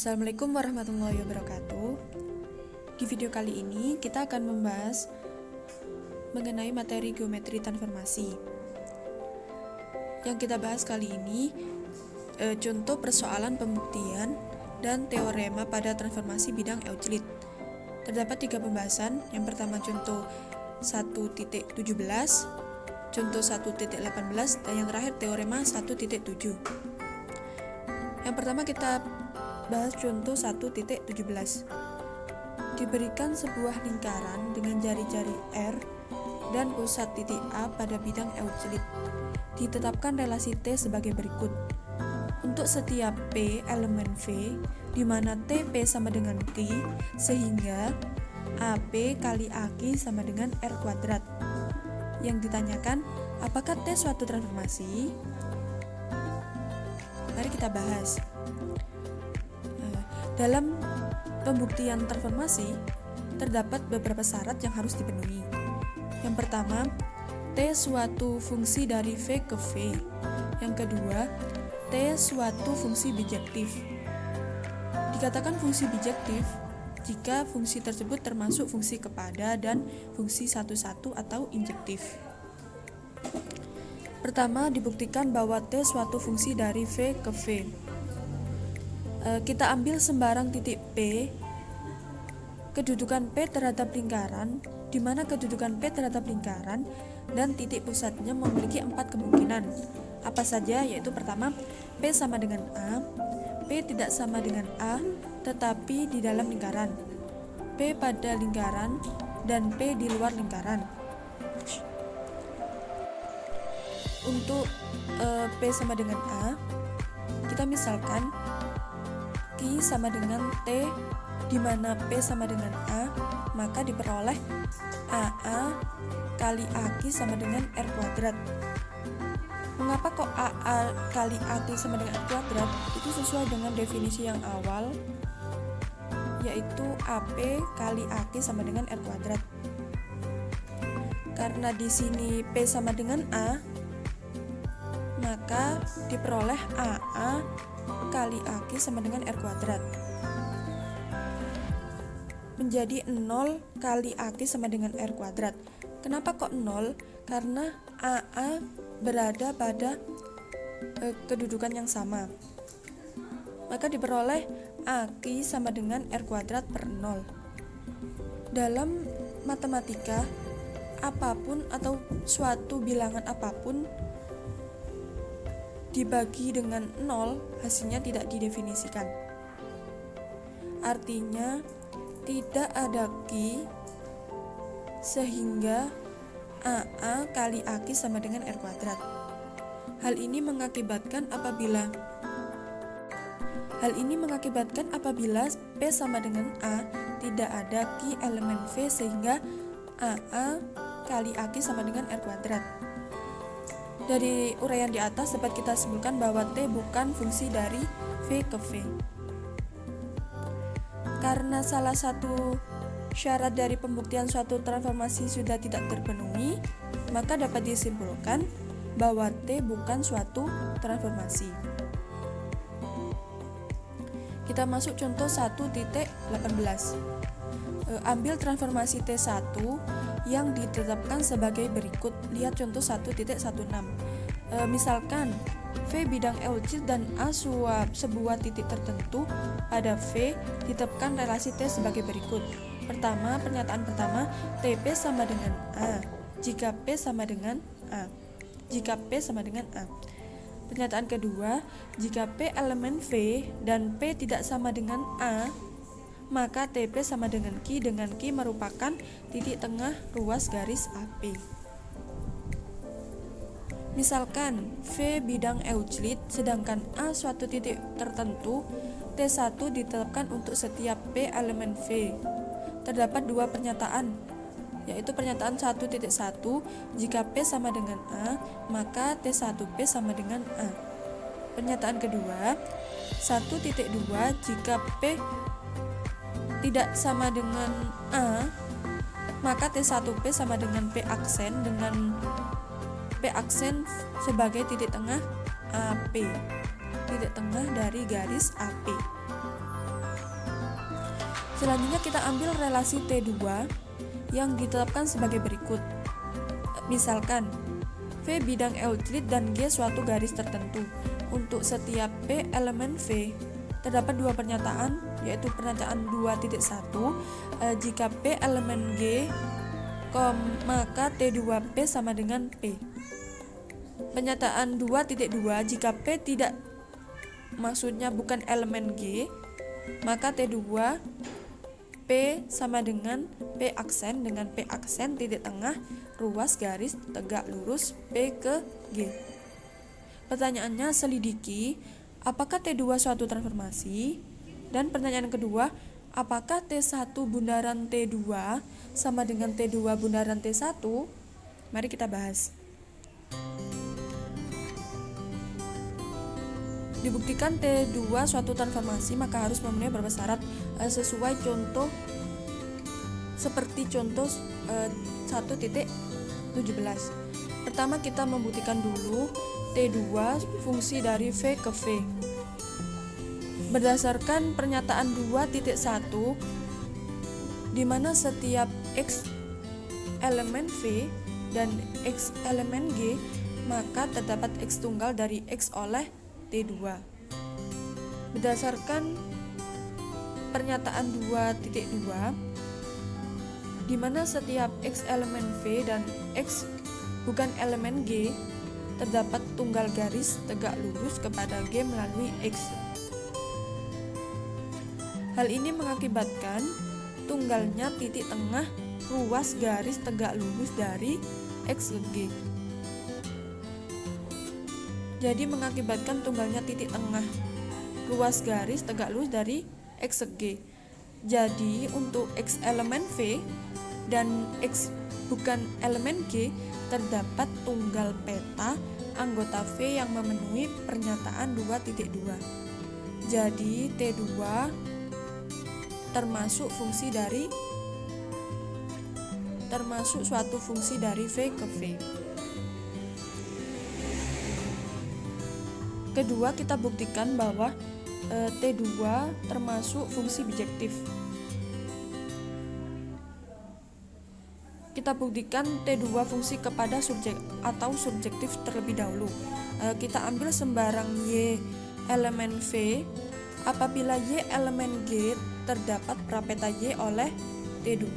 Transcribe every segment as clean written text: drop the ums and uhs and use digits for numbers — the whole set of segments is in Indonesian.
Assalamualaikum warahmatullahi wabarakatuh. Di video kali ini kita akan membahas mengenai materi geometri transformasi. Yang kita bahas kali ini contoh persoalan pembuktian dan teorema pada transformasi bidang Euclid. Terdapat 3 pembahasan. Yang pertama contoh 1.17, contoh 1.18, dan yang terakhir teorema 1.7. Yang pertama kita bahas contoh 1.17. Diberikan sebuah lingkaran dengan jari-jari R dan pusat titik A pada bidang Euclid. Ditetapkan relasi T sebagai berikut. Untuk setiap P elemen V, di mana TP sama dengan Q, sehingga AP kali AQ sama dengan R kuadrat. Yang ditanyakan, apakah T suatu transformasi? Mari kita bahas. Dalam pembuktian transformasi, terdapat beberapa syarat yang harus dipenuhi. Yang pertama, T suatu fungsi dari V ke V. Yang kedua, T suatu fungsi bijektif. Dikatakan fungsi bijektif jika fungsi tersebut termasuk fungsi kepada dan fungsi satu-satu atau injektif. Pertama, dibuktikan bahwa T suatu fungsi dari V ke V. Kita ambil sembarang titik P, kedudukan P terhadap lingkaran, di mana kedudukan P terhadap lingkaran dan titik pusatnya memiliki 4 kemungkinan. Apa saja? Yaitu pertama, P sama dengan A, P tidak sama dengan A tetapi di dalam lingkaran, P pada lingkaran, dan P di luar lingkaran. Untuk P sama dengan A, kita misalkan Q sama dengan T, di mana P sama dengan A, maka diperoleh AA kali AQ sama dengan R kuadrat. Mengapa kok AA kali AQ sama dengan R kuadrat? Itu sesuai dengan definisi yang awal, yaitu AP kali AQ sama dengan R kuadrat. Karena di sini P sama dengan A, maka diperoleh AA kali AQ sama dengan R kuadrat. Menjadi 0 kali AQ sama dengan R kuadrat. Kenapa kok 0? Karena AA berada pada kedudukan yang sama. Maka diperoleh AQ sama dengan R kuadrat per 0. Dalam matematika, apapun atau suatu bilangan apapun dibagi dengan 0, hasilnya tidak didefinisikan. Artinya tidak ada Q sehingga AA kali AQ sama dengan R kuadrat. Hal ini mengakibatkan apabila P sama dengan A, tidak ada Q elemen V sehingga AA kali AQ sama dengan R kuadrat. Dari uraian di atas dapat kita simpulkan bahwa T bukan fungsi dari V ke V. Karena salah satu syarat dari pembuktian suatu transformasi sudah tidak terpenuhi, maka dapat disimpulkan bahwa T bukan suatu transformasi. Kita masuk contoh 1.18. Ambil transformasi T1 yang ditetapkan sebagai berikut. Lihat contoh 1.16. Misalkan V bidang Euclid dan A sebuah titik tertentu pada V, ditetapkan relasi T sebagai berikut. Pertama, pernyataan pertama, TP sama dengan A jika P sama dengan A. Pernyataan kedua, jika P elemen V dan P tidak sama dengan A, maka TP sama dengan Q merupakan titik tengah ruas garis AP. Misalkan V bidang Euclid sedangkan A suatu titik tertentu, T1 ditetapkan untuk setiap P elemen V. Terdapat 2 pernyataan, yaitu pernyataan 1.1, jika P sama dengan A, maka T1P sama dengan A. Pernyataan kedua, 1.2, jika P tidak sama dengan A, maka T1P sama dengan P aksen sebagai titik tengah AP, titik tengah dari garis AP. Selanjutnya kita ambil relasi T2 yang ditetapkan sebagai berikut. Misalkan V bidang Euclid dan G suatu garis tertentu. Untuk setiap P elemen V terdapat dua pernyataan, yaitu pernyataan 2.1 jika P elemen G, maka T2P sama dengan P. Pernyataan 2.2 jika P tidak, maksudnya bukan elemen G, maka T2 P sama dengan P aksen dengan P aksen titik tengah ruas garis tegak lurus P ke G. Pertanyaannya, selidiki apakah T2 suatu transformasi? Dan pertanyaan kedua, apakah T1 bundaran T2 sama dengan T2 bundaran T1? Mari kita bahas. Dibuktikan T2 suatu transformasi, maka harus memenuhi beberapa syarat sesuai contoh seperti contoh 1.17. Pertama, kita membuktikan dulu T2 fungsi dari V ke V. Berdasarkan pernyataan 2.1 di mana setiap X elemen V dan X elemen G, maka terdapat X tunggal dari X oleh T2. Berdasarkan pernyataan 2.2 di mana setiap X elemen V dan X bukan elemen G, terdapat tunggal garis tegak lurus kepada G melalui X. Hal ini mengakibatkan tunggalnya titik tengah ruas garis tegak lurus dari X ke G. Jadi mengakibatkan tunggalnya titik tengah ruas garis tegak lurus dari X ke G. Jadi untuk X elemen V dan X bukan elemen G, terdapat tunggal peta anggota V yang memenuhi pernyataan 2.2. Jadi T2 termasuk suatu fungsi dari V ke V. Kedua, kita buktikan bahwa T2 termasuk fungsi bijektif. Kita buktikan T2 fungsi kepada subjek atau subjektif terlebih dahulu. Kita ambil sembarang Y elemen V apabila Y elemen G terdapat prapeta Y oleh T2.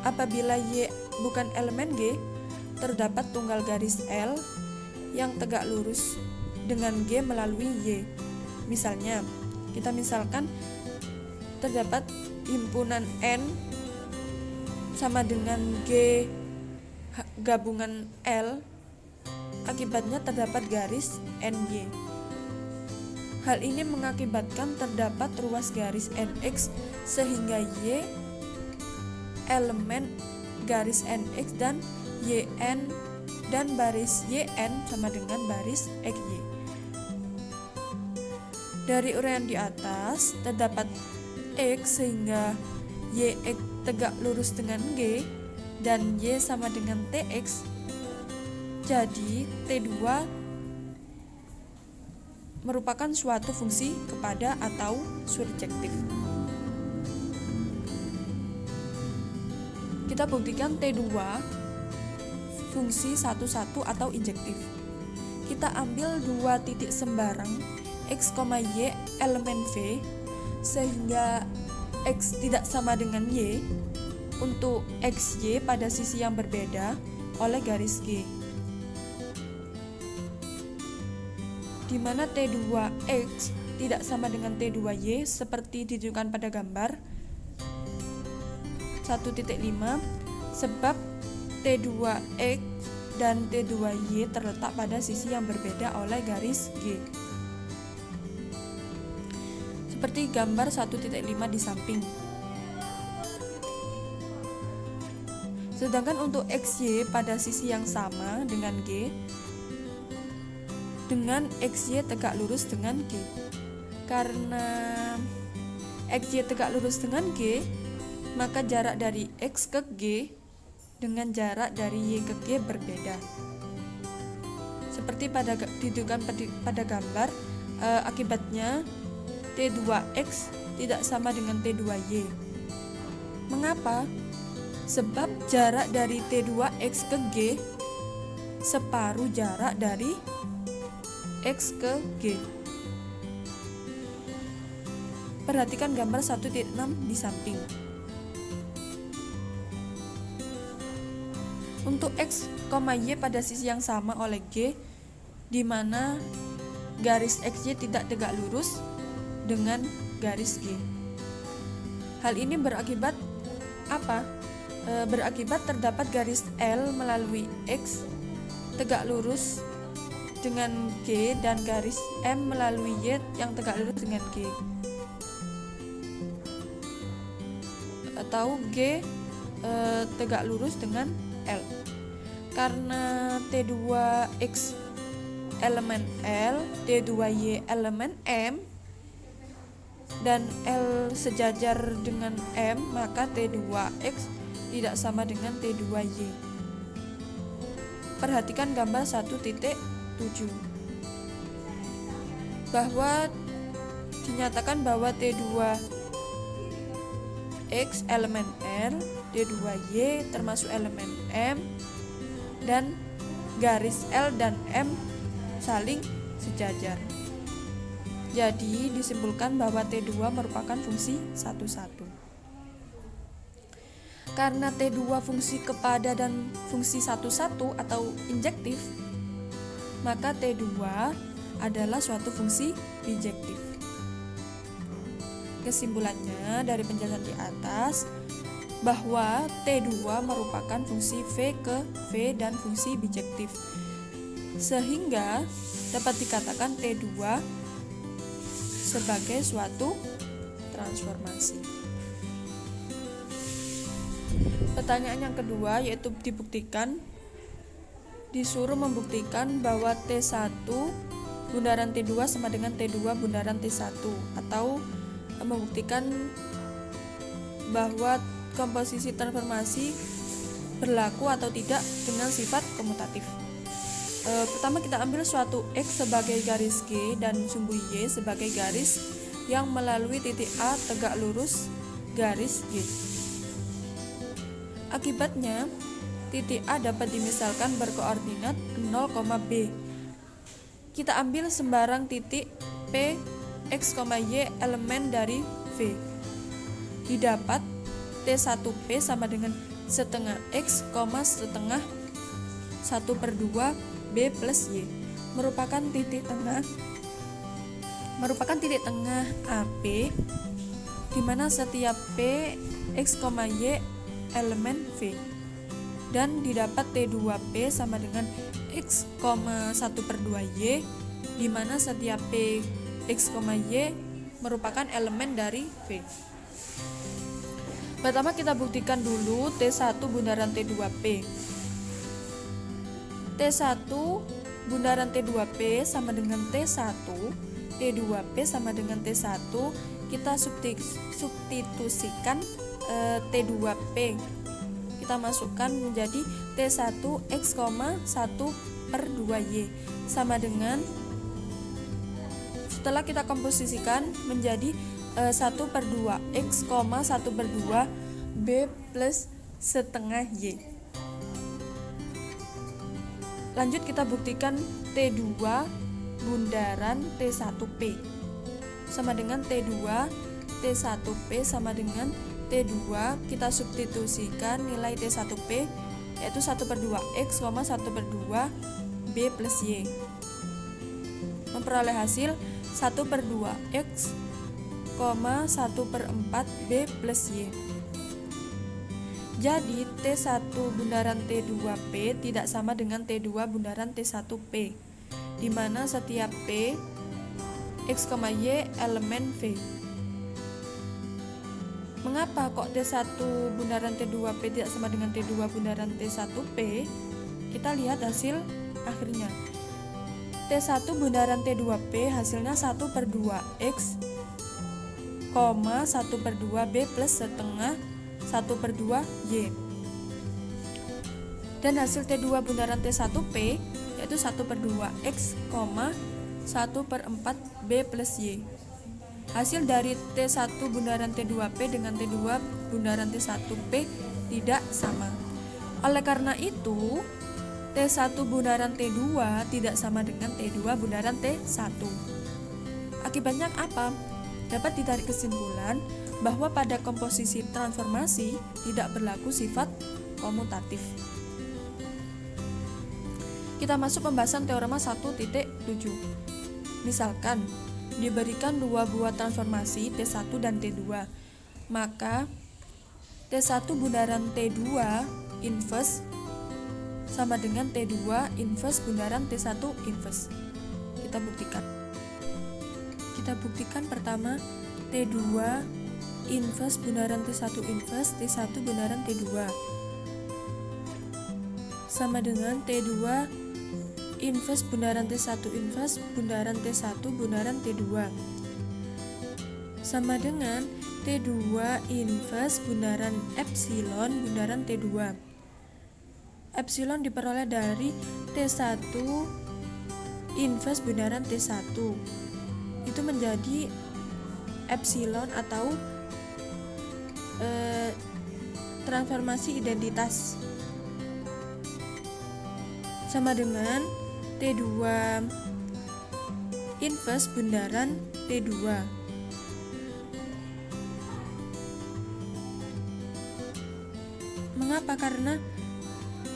Apabila Y bukan elemen G, terdapat tunggal garis L yang tegak lurus dengan G melalui Y. Misalnya, kita misalkan terdapat himpunan N sama dengan G gabungan L, akibatnya terdapat garis NY. Hal ini mengakibatkan terdapat ruas garis NX sehingga Y elemen garis NX dan YN dan baris YN sama dengan baris XY. Dari uraian di atas terdapat X sehingga YX tegak lurus dengan G dan Y sama dengan TX. Jadi T2 merupakan suatu fungsi kepada atau surjektif. Kita buktikan T2 fungsi 1,1 atau injektif. Kita ambil dua titik sembarang X, Y elemen V sehingga X tidak sama dengan Y untuk XY pada sisi yang berbeda oleh garis G, di mana T2X tidak sama dengan T2Y seperti ditunjukkan pada gambar 1.5, sebab T2X dan T2Y terletak pada sisi yang berbeda oleh garis G. Seperti gambar 1.5 di samping. Sedangkan untuk XY pada sisi yang sama dengan G, dengan XY tegak lurus dengan G. Karena XY tegak lurus dengan G, maka jarak dari X ke G dengan jarak dari Y ke G berbeda. Seperti ditunjukkan pada gambar, akibatnya T2X tidak sama dengan T2Y. Mengapa? Sebab jarak dari T2X ke G separuh jarak dari X ke G. Perhatikan gambar 1.6 di samping. Untuk X, Y pada sisi yang sama oleh G, di mana garis XY tidak tegak lurus dengan garis G. Hal ini berakibat apa? Berakibat terdapat garis L melalui X tegak lurus dengan G dan garis M melalui Y yang tegak lurus dengan G. Atau G tegak lurus dengan L. Karena T2X elemen L, T2Y elemen M, dan L sejajar dengan M, maka T2X tidak sama dengan T2Y. Perhatikan gambar 1.7 bahwa dinyatakan bahwa T2X elemen L, T2Y termasuk elemen M, dan garis L dan M saling sejajar. Jadi disimpulkan bahwa T2 merupakan fungsi satu-satu. Karena T2 fungsi kepada dan fungsi satu-satu atau injektif, maka T2 adalah suatu fungsi bijektif. Kesimpulannya dari penjelasan di atas bahwa T2 merupakan fungsi V ke V dan fungsi bijektif, sehingga dapat dikatakan T2 sebagai suatu transformasi. Pertanyaan yang kedua yaitu disuruh membuktikan bahwa T1 bundaran T2 sama dengan T2 bundaran T1, atau membuktikan bahwa komposisi transformasi berlaku atau tidak dengan sifat komutatif. Pertama kita ambil suatu X sebagai garis G dan sumbu Y sebagai garis yang melalui titik A tegak lurus garis G. Akibatnya, titik A dapat dimisalkan berkoordinat 0, B. Kita ambil sembarang titik P, X, Y elemen dari V. Didapat T1P sama dengan setengah X, setengah 1/2 B plus Y merupakan titik tengah AP, di mana setiap P, X, Y elemen V, dan didapat T2P sama dengan X, 1/2Y, di mana setiap P, X, Y merupakan elemen dari V. Pertama kita buktikan dulu T1 bundaran T2P. T1 bundaran T2P sama dengan T1, T2P sama dengan T1, kita substitusikan T2P. Kita masukkan menjadi T1 X, 1/2Y sama dengan, setelah kita komposisikan menjadi 1/2 X, 1/2 B plus setengah Y. Lanjut kita buktikan T2 bundaran T1P sama dengan T2 T1P sama dengan T2, kita substitusikan nilai T1P yaitu 1/2 X, 1/2 B plus Y, memperoleh hasil 1/2 X, 1/4 B plus Y. Jadi T1 bundaran T2P tidak sama dengan T2 bundaran T1P, di mana setiap P, X, Y elemen V. Mengapa kok T1 bundaran T2P tidak sama dengan T2 bundaran T1P? Kita lihat hasil akhirnya. T1 bundaran T2P hasilnya 1/2 X, 1/2 B plus setengah 1/2 Y. Dan hasil T2 bundaran T1P yaitu 1/2 X, 1/4 B plus Y. Hasil dari T1 bundaran T2P dengan T2 bundaran T1P tidak sama. Oleh karena itu, T1 bundaran T2 tidak sama dengan T2 bundaran T1. Akibatnya apa? Dapat ditarik kesimpulan bahwa pada komposisi transformasi tidak berlaku sifat komutatif. Kita masuk pembahasan teorema 1.7. Misalkan diberikan dua buah transformasi T1 dan T2, maka T1 bundaran T2 inverse sama dengan T2 inverse bundaran T1 inverse. Kita buktikan pertama T2 inverse bundaran T1 inverse T1 bundaran T2 sama dengan T2 inverse bundaran T1 inverse bundaran T1 bundaran T2 sama dengan T2 inverse bundaran epsilon bundaran T2. Epsilon diperoleh dari T1 inverse bundaran T1. Itu menjadi epsilon atau transformasi identitas sama dengan T2 inverse bundaran T2. Mengapa? Karena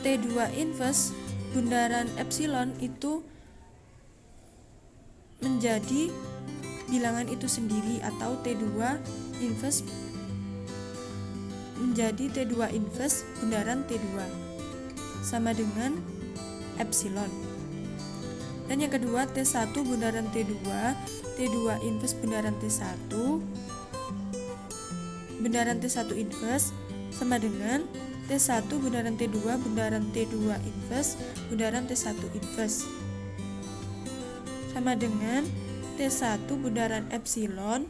T2 inverse bundaran epsilon itu menjadi bilangan itu sendiri atau T2 inverse menjadi T2 inverse bundaran T2 sama dengan epsilon. Dan yang kedua T1 bundaran T2 inverse bundaran T1 bundaran T1 inverse sama dengan T1 bundaran T2 bundaran T2 inverse bundaran T1 inverse sama dengan T1 bundaran epsilon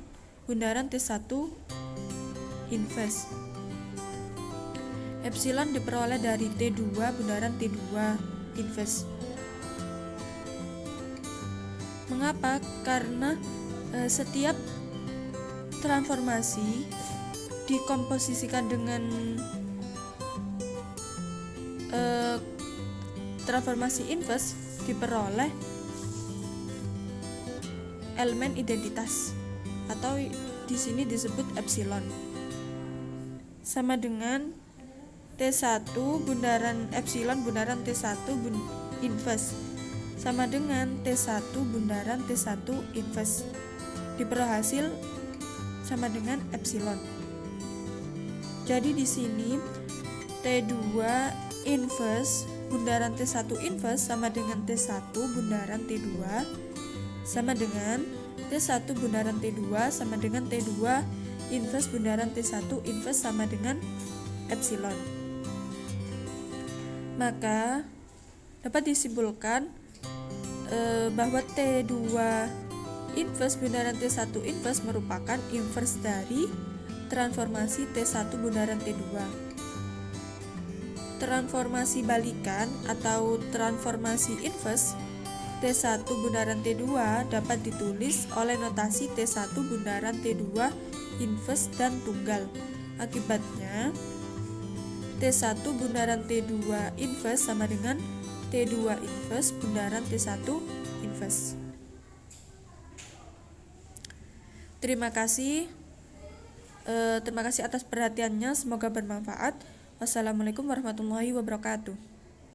bundaran T1 inverse. Epsilon diperoleh dari T2 bundaran T2 inverse. Mengapa? Karena setiap transformasi dikomposisikan dengan transformasi inverse diperoleh elemen identitas atau di sini disebut epsilon sama dengan T1 bundaran epsilon bundaran T1 inverse sama dengan T1 bundaran T1 inverse diperoleh hasil sama dengan epsilon. Jadi di sini T2 inverse bundaran T1 inverse sama dengan T1 bundaran T2 sama dengan T1 bundaran T2 sama dengan T2 inverse bundaran T1 inverse sama dengan epsilon. Maka dapat disimpulkan bahwa T2 inverse bundaran T1 inverse merupakan inverse dari transformasi T1 bundaran T2. Transformasi balikan atau transformasi inverse T1 bundaran T2 dapat ditulis oleh notasi T1 bundaran T2 inverse dan tunggal. Akibatnya T1 bundaran T2 inverse sama dengan T2 inverse bundaran T1 inverse. Terima kasih atas perhatiannya, semoga bermanfaat. Wassalamualaikum warahmatullahi wabarakatuh.